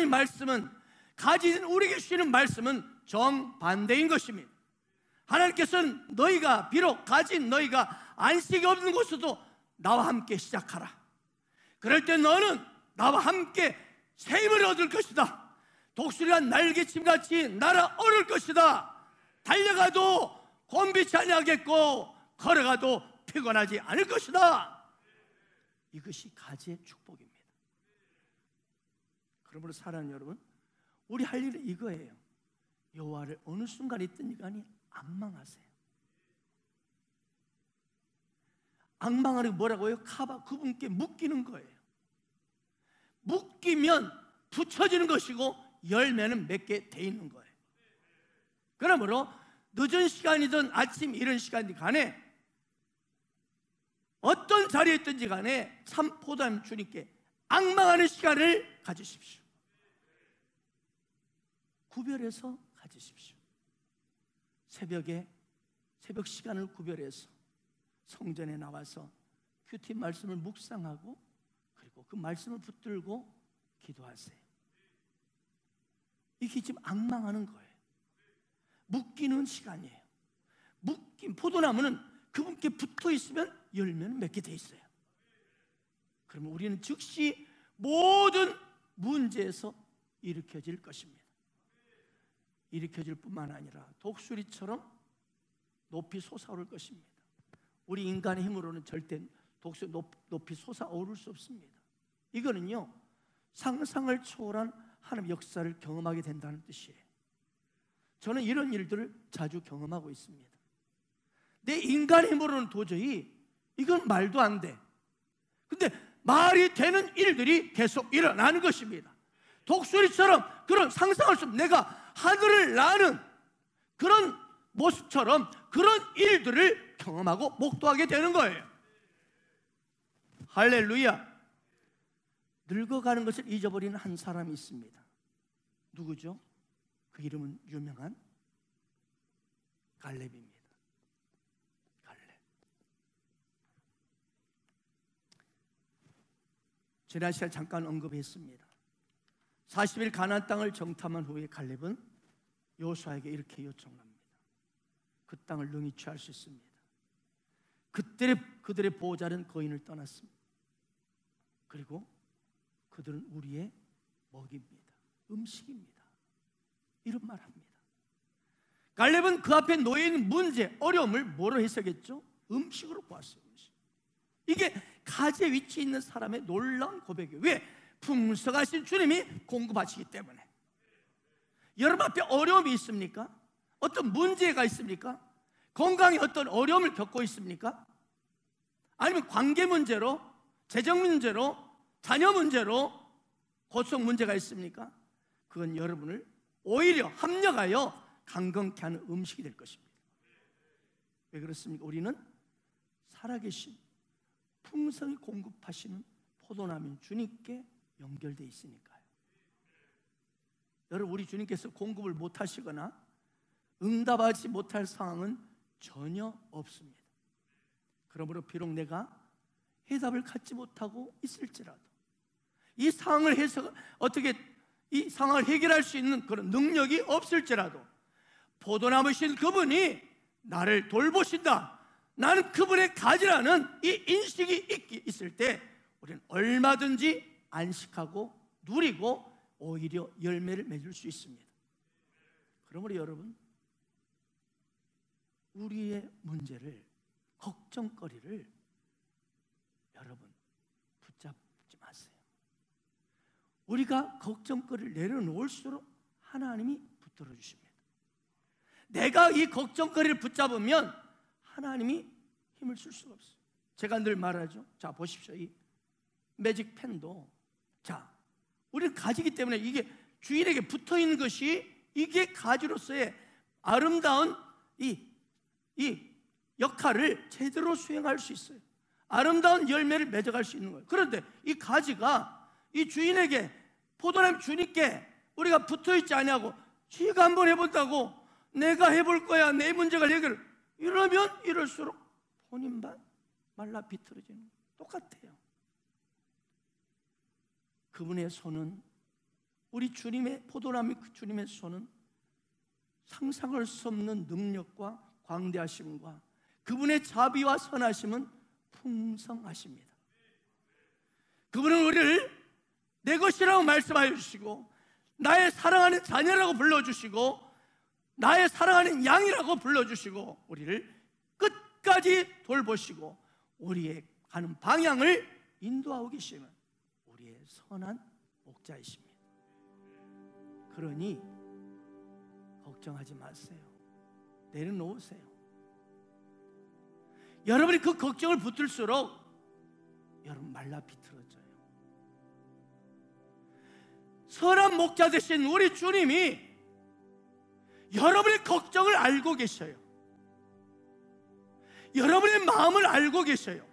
말씀은 가진 우리에게 주시는 말씀은 정반대인 것입니다. 하나님께서는 너희가 비록 가진 너희가 안식이 없는 곳에도 나와 함께 시작하라. 그럴 때 너는 나와 함께 새 힘을 얻을 것이다. 독수리가 날개침같이 날아오를 것이다. 달려가도 곤비치 아니하겠고 걸어가도 피곤하지 않을 것이다. 이것이 가지의 축복입니다. 그러므로 사랑하는 여러분, 우리 할 일은 이거예요. 여호와를 어느 순간 있든지 간에 앙망하세요. 앙망하는 게 뭐라고요? 카바, 그분께 묶이는 거예요. 묶이면 붙여지는 것이고 열매는 맺게 돼 있는 거예요. 그러므로 늦은 시간이든 아침 이른 시간이든 간에 어떤 자리에 있든지 간에 참 포도나무 주님께 앙망하는 시간을 가지십시오. 구별해서 가지십시오. 새벽 시간을 구별해서 성전에 나와서 큐티 말씀을 묵상하고 그리고 그 말씀을 붙들고 기도하세요. 이게 지금 앙망하는 거예요. 묶이는 시간이에요. 포도나무는 그분께 붙어 있으면 열매는 맺게 돼 있어요. 그러면 우리는 즉시 모든 문제에서 일으켜질 것입니다. 일으켜질 뿐만 아니라 독수리처럼 높이 솟아오를 것입니다. 우리 인간의 힘으로는 절대 독수리 높이 솟아오를 수 없습니다. 이거는요, 상상을 초월한 하나님의 역사를 경험하게 된다는 뜻이에요. 저는 이런 일들을 자주 경험하고 있습니다. 내 인간의 힘으로는 도저히 이건 말도 안 돼. 근데 말이 되는 일들이 계속 일어나는 것입니다. 독수리처럼 그런 상상할 수 없는, 내가 하늘을 나는 그런 모습처럼 그런 일들을 경험하고 목도하게 되는 거예요. 할렐루야. 늙어가는 것을 잊어버리는 한 사람이 있습니다. 누구죠? 그 이름은 유명한 갈렙입니다. 갈렙. 지난 시간에 잠깐 언급했습니다. 40일 가나안 땅을 정탐한 후에 갈렙은 여호수아에게 이렇게 요청합니다. 그 땅을 능히 취할 수 있습니다. 그때 그들의 보호자는 거인을 떠났습니다. 그리고 그들은 우리의 먹입니다. 음식입니다. 이런 말 합니다. 갈렙은 그 앞에 놓여있는 문제, 어려움을 뭐로 해석했죠? 음식으로 보았어요. 음식. 이게 가지에 위치해 있는 사람의 놀라운 고백이에요. 왜? 풍성하신 주님이 공급하시기 때문에. 여러분 앞에 어려움이 있습니까? 어떤 문제가 있습니까? 건강에 어떤 어려움을 겪고 있습니까? 아니면 관계 문제로, 재정 문제로, 자녀 문제로 고통 문제가 있습니까? 그건 여러분을 오히려 합력하여 강건케 하는 음식이 될 것입니다. 왜 그렇습니까? 우리는 살아계신 풍성히 공급하시는 포도나무인 주님께 연결되어 있으니까요. 여러분, 우리 주님께서 공급을 못하시거나 응답하지 못할 상황은 전혀 없습니다. 그러므로 비록 내가 해답을 갖지 못하고 있을지라도, 이 상황을 어떻게 이 상황을 해결할 수 있는 그런 능력이 없을지라도, 포도나무신 그분이 나를 돌보신다, 나는 그분의 가지라는 이 인식이 있을 때 우리는 얼마든지 안식하고 누리고 오히려 열매를 맺을 수 있습니다. 그러므로 여러분, 우리의 문제를, 걱정거리를 여러분 붙잡지 마세요. 우리가 걱정거리를 내려놓을수록 하나님이 붙들어 주십니다. 내가 이 걱정거리를 붙잡으면 하나님이 힘을 쓸 수가 없어요. 제가 늘 말하죠. 자, 보십시오. 이 매직 펜도, 자, 우리는 가지기 때문에 이게 주인에게 붙어 있는 것이, 이게 가지로서의 아름다운 이 역할을 제대로 수행할 수 있어요. 아름다운 열매를 맺어갈 수 있는 거예요. 그런데 이 가지가 이 주인에게, 포도나무 주님께 우리가 붙어 있지 아니하고 지가 한번 해본다고 내가 해볼 거야, 내 문제가 해결, 이러면 이럴수록 본인만 말라 비틀어지는 거예요. 똑같아요. 그분의 손은, 우리 주님의 포도나무 주님의 손은 상상할 수 없는 능력과 광대하심과 그분의 자비와 선하심은 풍성하십니다. 그분은 우리를 내 것이라고 말씀하여 주시고, 나의 사랑하는 자녀라고 불러주시고, 나의 사랑하는 양이라고 불러주시고, 우리를 끝까지 돌보시고 우리의 가는 방향을 인도하고 계시는 우리의 선한 목자이십니다. 그러니 걱정하지 마세요. 내려놓으세요. 여러분이 그 걱정을 붙들수록 여러분 말라 비틀어져요. 선한 목자 되신 우리 주님이 여러분의 걱정을 알고 계셔요. 여러분의 마음을 알고 계셔요.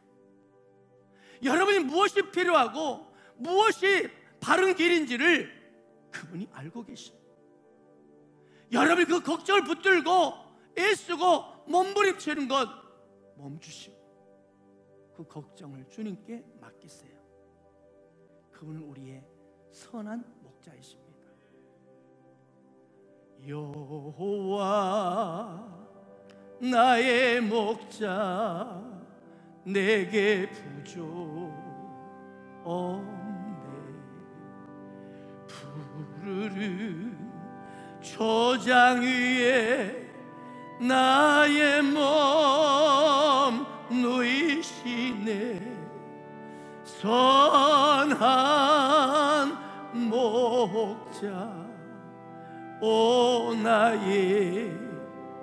여러분이 무엇이 필요하고 무엇이 바른 길인지를 그분이 알고 계셔요. 여러분이 그 걱정을 붙들고 애쓰고 몸부림치는 것 멈추시고 그 걱정을 주님께 맡기세요. 그분은 우리의 선한 목자이십니다. 여호와 나의 목자 내게 부족 없네. 푸르른 초장 위에 나의 몸 누이시네. 선한 목자 오 나의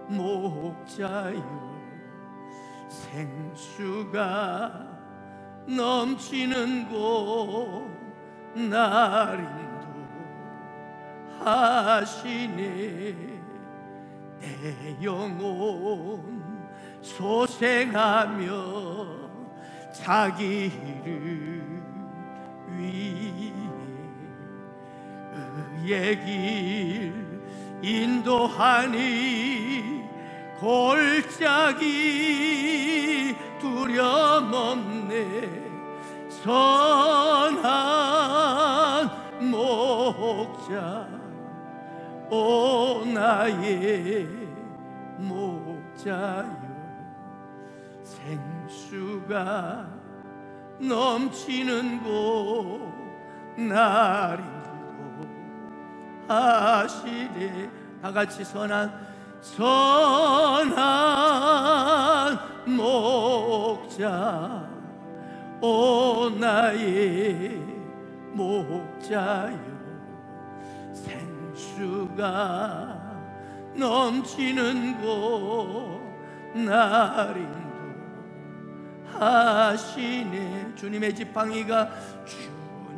목자여. 생수가 넘치는 곳 날 인도하시네. 내 영혼 소생하며 자기 이름 위에 의의 길 인도하니 골짜기 두려움 없네. 선한 목자 오 나의 목자여. 생수가 넘치는 곳 날 인도하시네. 다같이 선한 목자 오 나의 목자여. 생수가 넘치는 곳 날 인도하시네. 주님의 지팡이가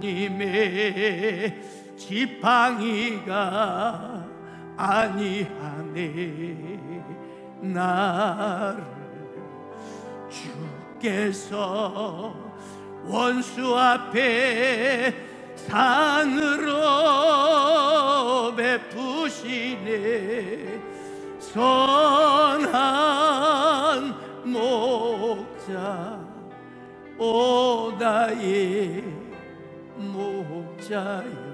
주님의 지팡이가 아니하네. 나를 주께서 원수 앞에 상으로 베푸시네. 선한 목자 오 나의 목자여.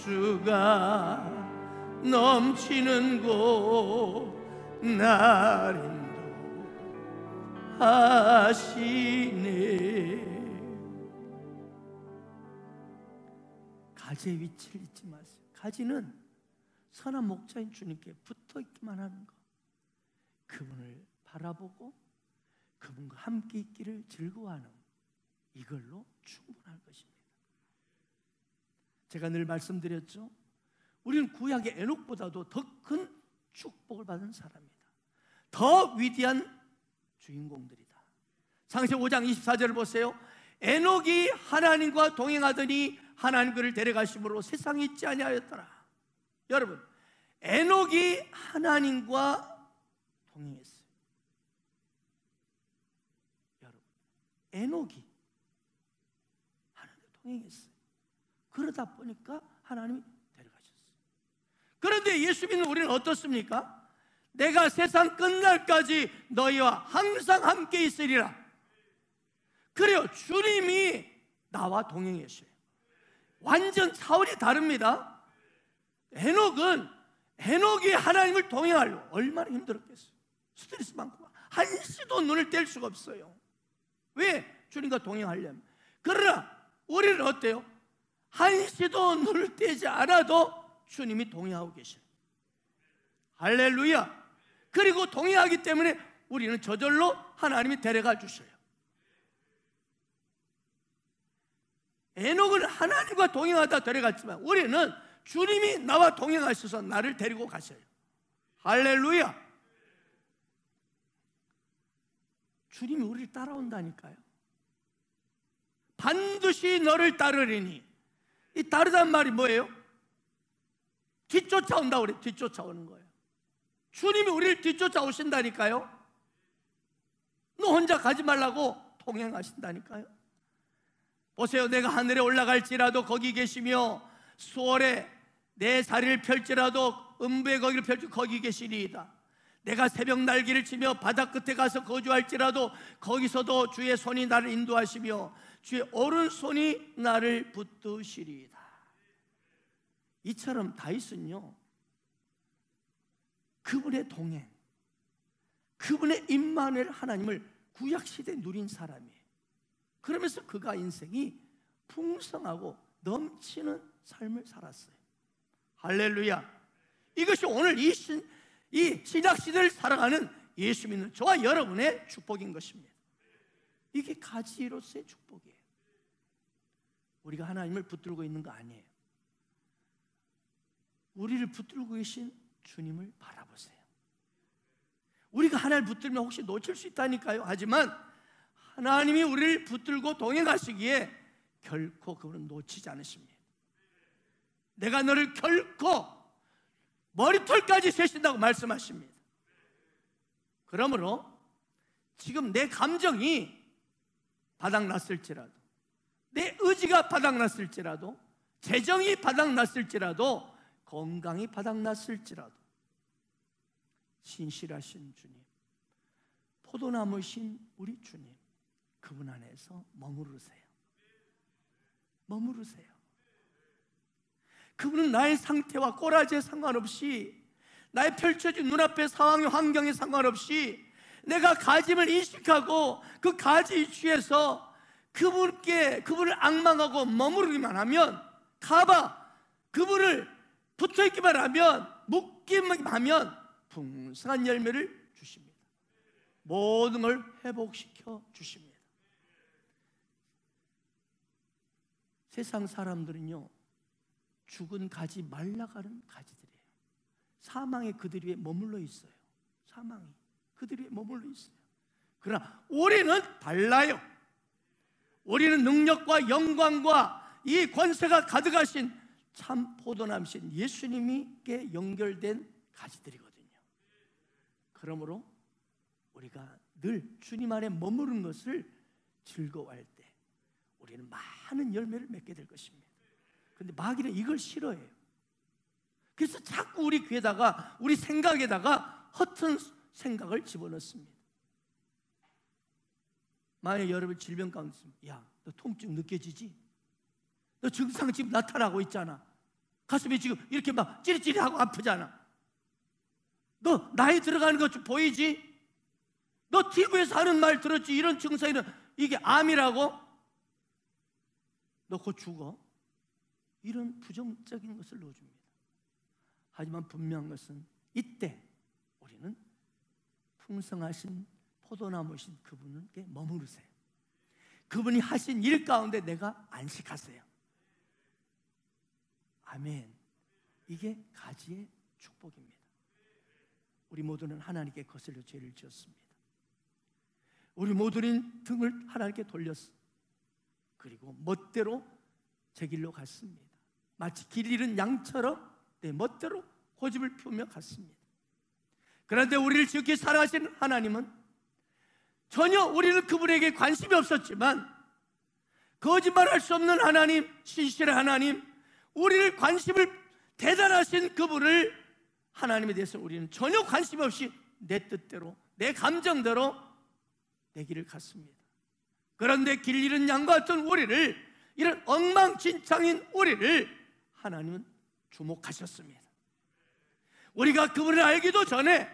생수가 넘치는 곳 날 인도하시네. 가지의 위치를 잊지 마세요. 가지는 선한 목자인 주님께 붙어 있기만 하는 것, 그분을 바라보고 그분과 함께 있기를 즐거워하는, 이걸로 충분할 것입니다. 제가 늘 말씀드렸죠. 우리는 구약의 에녹보다도 더 큰 축복을 받은 사람이다. 더 위대한 주인공들이다. 창세기 5장 24절을 보세요. 에녹이 하나님과 동행하더니 하나님 그를 데려가심으로 세상에 있지 아니하였더라. 여러분, 에녹이 하나님과 동행했어요. 여러분, 에녹이 하나님과 동행했어요. 그러다 보니까 하나님이 데려가셨어요. 그런데 예수 믿는 우리는 어떻습니까? 내가 세상 끝날까지 너희와 항상 함께 있으리라. 그래요. 주님이 나와 동행했어요. 완전 차원이 다릅니다. 에녹이 하나님을 동행하려고 얼마나 힘들었겠어요. 스트레스 많고 한시도 눈을 뗄 수가 없어요. 왜? 주님과 동행하려면. 그러나 우리는 어때요? 한시도 눈을 떼지 않아도 주님이 동행하고 계셔요. 할렐루야. 그리고 동행하기 때문에 우리는 저절로 하나님이 데려가 주셔요. 에녹은 하나님과 동행하다 데려갔지만 우리는 주님이 나와 동행하셔서 나를 데리고 가셔요. 할렐루야. 주님이 우리를 따라온다니까요. 반드시 너를 따르리니. 이 따르단 말이 뭐예요? 뒤쫓아온다고 그래요. 뒤쫓아오는 거예요. 주님이 우리를 뒤쫓아오신다니까요. 너 혼자 가지 말라고 동행하신다니까요. 보세요. 내가 하늘에 올라갈지라도 거기 계시며 수월에 내 다리를 펼지라도 음부의 거기를 펼치 거기 계시리이다. 내가 새벽 날개를 치며 바다 끝에 가서 거주할지라도 거기서도 주의 손이 나를 인도하시며 주의 오른손이 나를 붙드시리이다. 이처럼 다윗은요, 그분의 동행, 그분의 임마누엘 하나님을 구약시대에 누린 사람이에요. 그러면서 그가 인생이 풍성하고 넘치는 삶을 살았어요. 할렐루야. 이것이 오늘 이 신약시대를 살아가는 예수 믿는 저와 여러분의 축복인 것입니다. 이게 가지로서의 축복이에요. 우리가 하나님을 붙들고 있는 거 아니에요. 우리를 붙들고 계신 주님을 바라보세요. 우리가 하나님을 붙들면 혹시 놓칠 수 있다니까요. 하지만 하나님이 우리를 붙들고 동행하시기에 결코 그분은 놓치지 않으십니다. 내가 너를 결코 머리털까지 세신다고 말씀하십니다. 그러므로 지금 내 감정이 바닥났을지라도, 내 의지가 바닥났을지라도, 재정이 바닥났을지라도, 건강이 바닥났을지라도 신실하신 주님, 포도나무신 우리 주님, 그분 안에서 머무르세요. 머무르세요. 그분은 나의 상태와 꼬라지에 상관없이, 나의 펼쳐진 눈앞의 상황의 환경에 상관없이 내가 가짐을 인식하고 그 가지 위치에서 그분을 앙망하고 머무르기만 하면, 그분을 붙어있기만 하면, 묶기만 하면 풍성한 열매를 주십니다. 모든 걸 회복시켜 주십니다. 세상 사람들은요, 죽은 가지, 말라가는 가지들이에요. 사망의 그들 위에 머물러 있어요. 사망이 그들 위에 머물러 있어요. 그러나 우리는 달라요. 우리는 능력과 영광과 이 권세가 가득하신 참 포도나무신 예수님께 연결된 가지들이거든요. 그러므로 우리가 늘 주님 안에 머무르는 것을 즐거워할 때 우리는 많은 열매를 맺게 될 것입니다. 그런데 마귀는 이걸 싫어해요. 그래서 자꾸 우리 귀에다가, 우리 생각에다가 허튼 생각을 집어넣습니다. 만약 여러분 질병 가운데 있으면, 야, 너 통증 느껴지지? 너 증상 지금 나타나고 있잖아. 가슴이 지금 이렇게 막 찌릿찌릿하고 아프잖아. 너 나이 들어가는 것 좀 보이지? 너 TV에서 하는 말 들었지? 이런 증상이는 이게 암이라고? 너 곧 죽어. 이런 부정적인 것을 넣어줍니다. 하지만 분명한 것은 이때 우리는 풍성하신 포도나무신 그분께 머무르세요. 그분이 하신 일 가운데 내가 안식하세요. 아멘. 이게 가지의 축복입니다. 우리 모두는 하나님께 거슬려 죄를 지었습니다. 우리 모두는 등을 하나님께 돌렸어. 그리고 멋대로 제 길로 갔습니다. 마치 길 잃은 양처럼 내 멋대로 고집을 피우며 갔습니다. 그런데 우리를 지극히 사랑하신 하나님은 전혀 우리는 그분에게 관심이 없었지만, 거짓말할 수 없는 하나님, 신실한 하나님, 우리를 관심을, 대단하신 그분을, 하나님에 대해서 우리는 전혀 관심 없이 내 뜻대로, 내 감정대로 내 길을 갔습니다. 그런데 길 잃은 양과 같은 우리를, 이런 엉망진창인 우리를 하나님은 주목하셨습니다. 우리가 그분을 알기도 전에,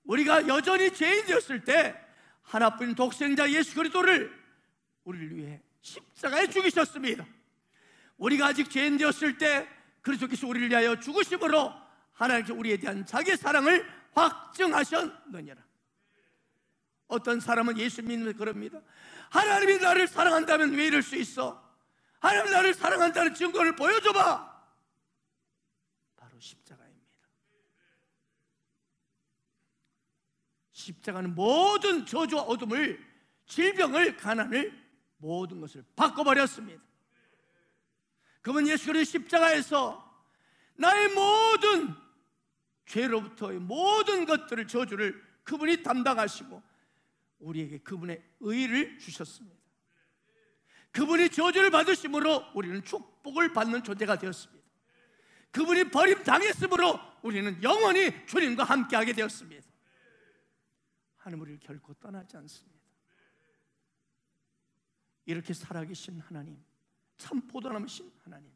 우리가 여전히 죄인 되었을 때 하나뿐인 독생자 예수 그리스도를 우리를 위해 십자가에 죽이셨습니다. 우리가 아직 죄인 되었을 때 그리스도께서 우리를 위하여 죽으심으로 하나님께 우리에 대한 자기의 사랑을 확증하셨느니라. 어떤 사람은 예수 믿는 그럽니다. 하나님이 나를 사랑한다면 왜 이럴 수 있어? 하나님이 나를 사랑한다는 증거를 보여줘봐. 바로 십자가입니다. 십자가는 모든 저주와 어둠을, 질병을, 가난을, 모든 것을 바꿔버렸습니다. 그분 예수 그리스도 십자가에서 나의 모든 죄로부터의 모든 것들을, 저주를 그분이 담당하시고 우리에게 그분의 의를 주셨습니다. 그분이 저주를 받으심으로 우리는 축복을 받는 존재가 되었습니다. 그분이 버림당했으므로 우리는 영원히 주님과 함께하게 되었습니다. 하나님 우리를 결코 떠나지 않습니다. 이렇게 살아계신 하나님, 참 포도나무신 하나님,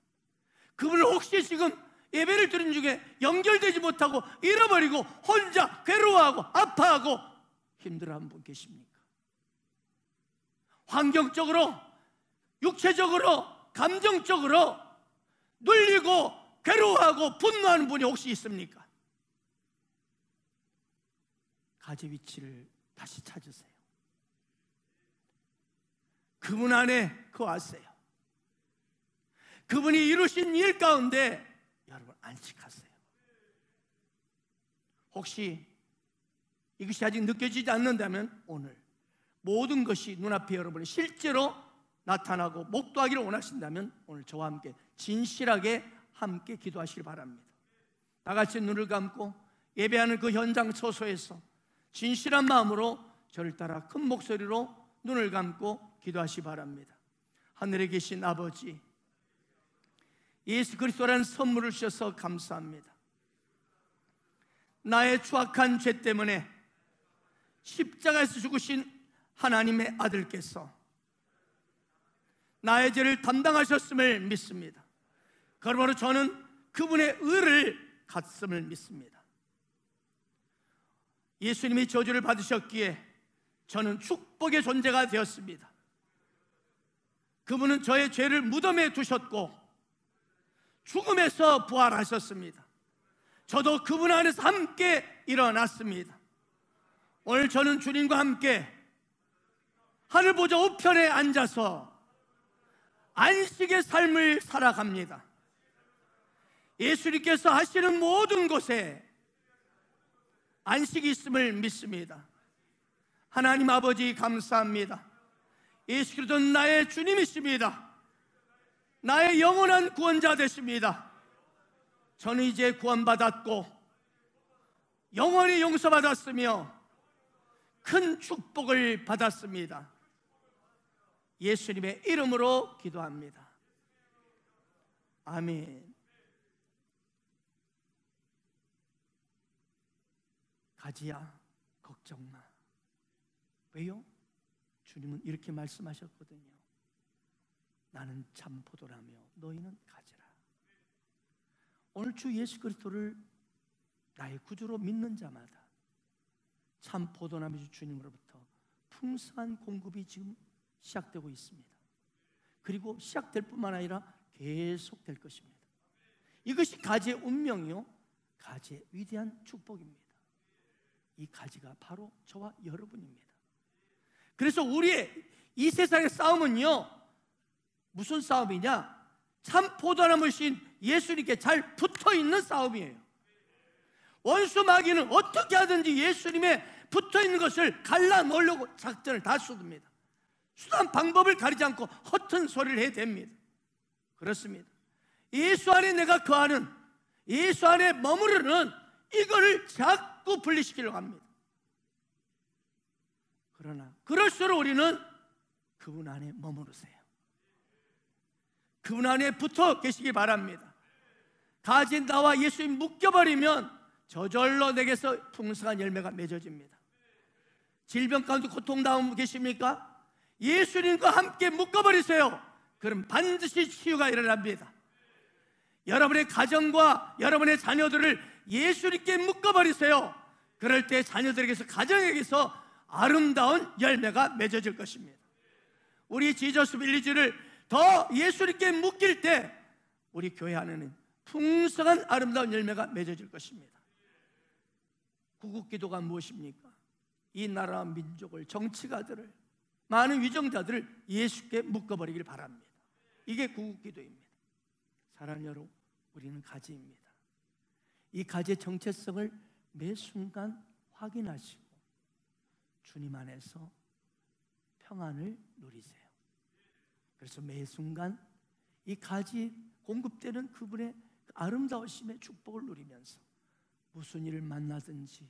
그분을 혹시 지금 예배를 드린 중에 연결되지 못하고 잃어버리고 혼자 괴로워하고 아파하고 힘들어하는 분 계십니까? 환경적으로, 육체적으로, 감정적으로 눌리고 괴로워하고 분노하는 분이 혹시 있습니까? 가지 위치를 다시 찾으세요. 그분 안에 거하세요. 그분이 이루신 일 가운데 여러분 안식하세요. 혹시 이것이 아직 느껴지지 않는다면 오늘 모든 것이 눈앞에 여러분이 실제로 나타나고 목도하기를 원하신다면 오늘 저와 함께 진실하게 함께 기도하시길 바랍니다. 다 같이 눈을 감고 예배하는 그 현장 처소에서 진실한 마음으로 저를 따라 큰 목소리로 눈을 감고 기도하시기 바랍니다. 하늘에 계신 아버지, 예수 그리스도라는 선물을 주셔서 감사합니다. 나의 추악한 죄 때문에 십자가에서 죽으신 하나님의 아들께서 나의 죄를 담당하셨음을 믿습니다. 그러므로 저는 그분의 의를 갖음을 믿습니다. 예수님이 저주를 받으셨기에 저는 축복의 존재가 되었습니다. 그분은 저의 죄를 무덤에 두셨고 죽음에서 부활하셨습니다. 저도 그분 안에서 함께 일어났습니다. 오늘 저는 주님과 함께 하늘 보좌 우편에 앉아서 안식의 삶을 살아갑니다. 예수님께서 하시는 모든 곳에 안식이 있음을 믿습니다. 하나님 아버지 감사합니다. 예수 그리스도는 나의 주님이십니다. 나의 영원한 구원자 되십니다. 저는 이제 구원받았고 영원히 용서받았으며 큰 축복을 받았습니다. 예수님의 이름으로 기도합니다. 아멘. 가지야 걱정 마. 왜요? 주님은 이렇게 말씀하셨거든요. 나는 참 포도라며 너희는 가지라. 오늘 주 예수 그리스도를 나의 구주로 믿는 자마다 참 포도나무 주님으로부터 풍성한 공급이 지금 시작되고 있습니다. 그리고 시작될 뿐만 아니라 계속될 것입니다. 이것이 가지의 운명이요, 가지의 위대한 축복입니다. 이 가지가 바로 저와 여러분입니다. 그래서 우리의 이 세상의 싸움은요, 무슨 싸움이냐? 참 포도나무신 예수님께 잘 붙어있는 싸움이에요. 원수 마귀는 어떻게 하든지 예수님에 붙어있는 것을 갈라놓으려고 작전을 다 쏟습니다. 수단 방법을 가리지 않고 허튼 소리를 해야 됩니다. 그렇습니다. 예수 안에 내가 거하는, 예수 안에 머무르는 이거를 자꾸 분리시키려고 합니다. 그러나 그럴수록 우리는 그분 안에 머무르세요. 그분 안에 붙어 계시기 바랍니다. 가진 나와 예수님 묶여버리면 저절로 내게서 풍성한 열매가 맺어집니다. 질병 가운데 고통당하고 계십니까? 예수님과 함께 묶어버리세요. 그럼 반드시 치유가 일어납니다. 여러분의 가정과 여러분의 자녀들을 예수님께 묶어버리세요. 그럴 때 자녀들에게서, 가정에게서 아름다운 열매가 맺어질 것입니다. 우리 지저스 빌리지를 더 예수님께 묶일 때 우리 교회 안에는 풍성한 아름다운 열매가 맺어질 것입니다. 구국기도가 무엇입니까? 이 나라와 민족을, 정치가들을, 많은 위정자들을 예수께 묶어버리길 바랍니다. 이게 구국기도입니다. 사랑하는 여러분, 우리는 가지입니다. 이 가지의 정체성을 매 순간 확인하시고 주님 안에서 평안을 누리세요. 그래서 매 순간 이 가지 공급되는 그분의 아름다우심의 축복을 누리면서 무슨 일을 만나든지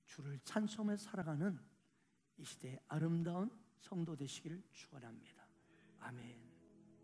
주를 찬송하며 살아가는 이 시대의 아름다운 성도 되시기를 축원합니다. 아멘.